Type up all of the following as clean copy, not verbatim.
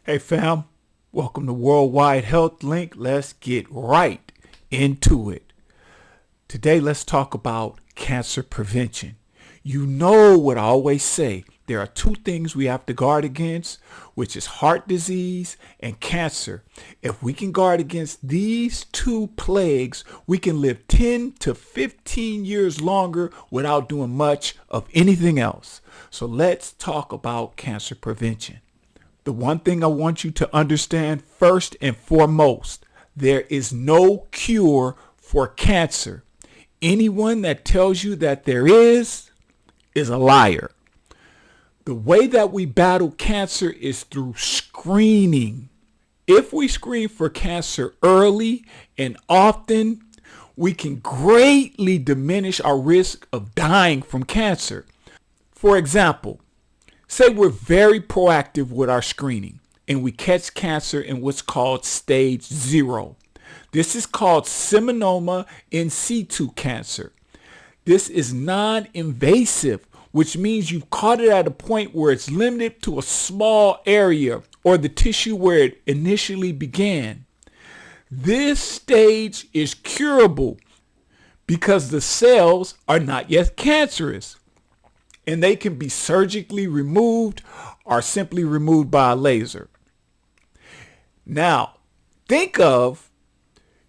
Hey fam, welcome to Worldwide Health Link. Let's get right into it. Today let's talk about cancer prevention. You know what I always say, there are two things we have to guard against, which is heart disease and cancer. If we can guard against these two plagues, we can live 10 to 15 years longer without doing much of anything else. So let's talk about cancer prevention. The one thing I want you to understand first and foremost, there is no cure for cancer. Anyone that tells you that there is a liar. The way that we battle cancer is through screening. If we screen for cancer early and often, we can greatly diminish our risk of dying from cancer. For example, say we're very proactive with our screening and we catch cancer in what's called stage 0. This is called seminoma in situ cancer. This is non-invasive, which means you've caught it at a point where it's limited to a small area or the tissue where it initially began. This stage is curable because the cells are not yet cancerous, and they can be surgically removed or simply removed by a laser. Now, think of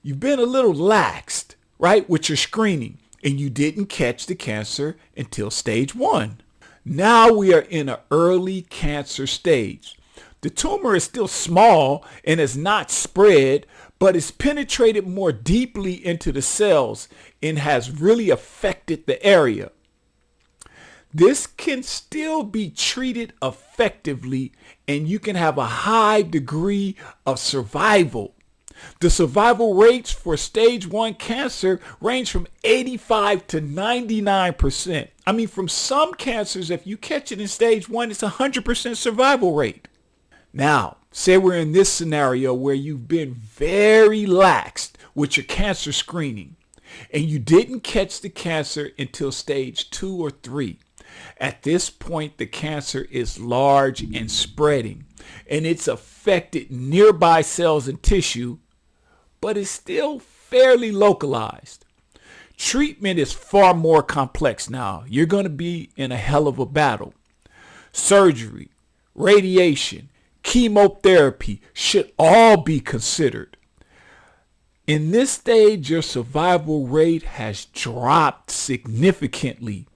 you've been a little laxed, right, with your screening, and you didn't catch the cancer until stage 1. Now we are in an early cancer stage. The tumor is still small and has not spread, but it's penetrated more deeply into the cells and has really affected the area. This can still be treated effectively and you can have a high degree of survival. The survival rates for stage 1 cancer range from 85 to 99%. I mean, from some cancers, if you catch it in stage 1, it's 100% survival rate. Now, say we're in this scenario where you've been very laxed with your cancer screening and you didn't catch the cancer until stage 2 or 3. At this point, the cancer is large and spreading, and it's affected nearby cells and tissue, but it's still fairly localized. Treatment is far more complex now. You're going to be in a hell of a battle. Surgery, radiation, chemotherapy should all be considered. In this stage, your survival rate has dropped significantly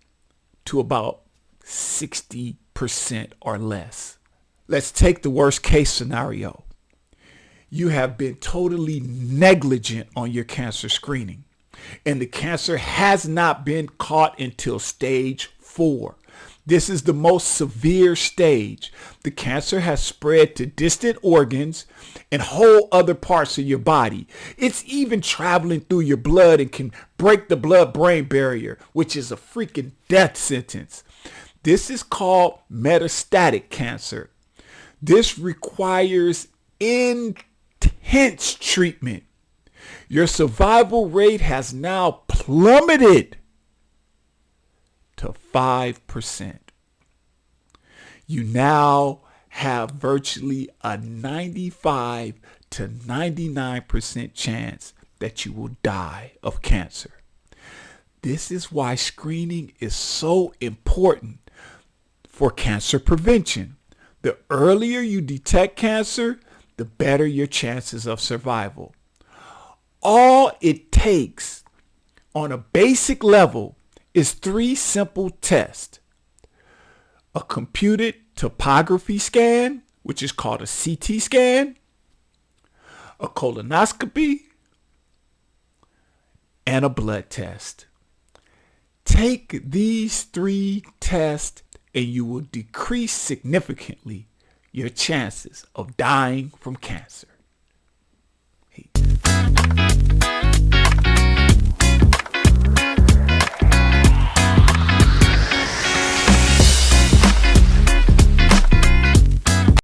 to about 60% or less. Let's take the worst case scenario. You have been totally negligent on your cancer screening, and the cancer has not been caught until stage 4. This is the most severe stage. The cancer has spread to distant organs and whole other parts of your body. It's even traveling through your blood and can break the blood-brain barrier, which is a freaking death sentence. This is called metastatic cancer. This requires intense treatment. Your survival rate has now plummeted to 5%. You now have virtually a 95 to 99% chance that you will die of cancer. This is why screening is so important for cancer prevention. The earlier you detect cancer, the better your chances of survival. All it takes on a basic level is 3 simple tests. A computed topography scan, which is called a CT scan, a colonoscopy, and a blood test. Take these 3 tests and you will decrease significantly your chances of dying from cancer.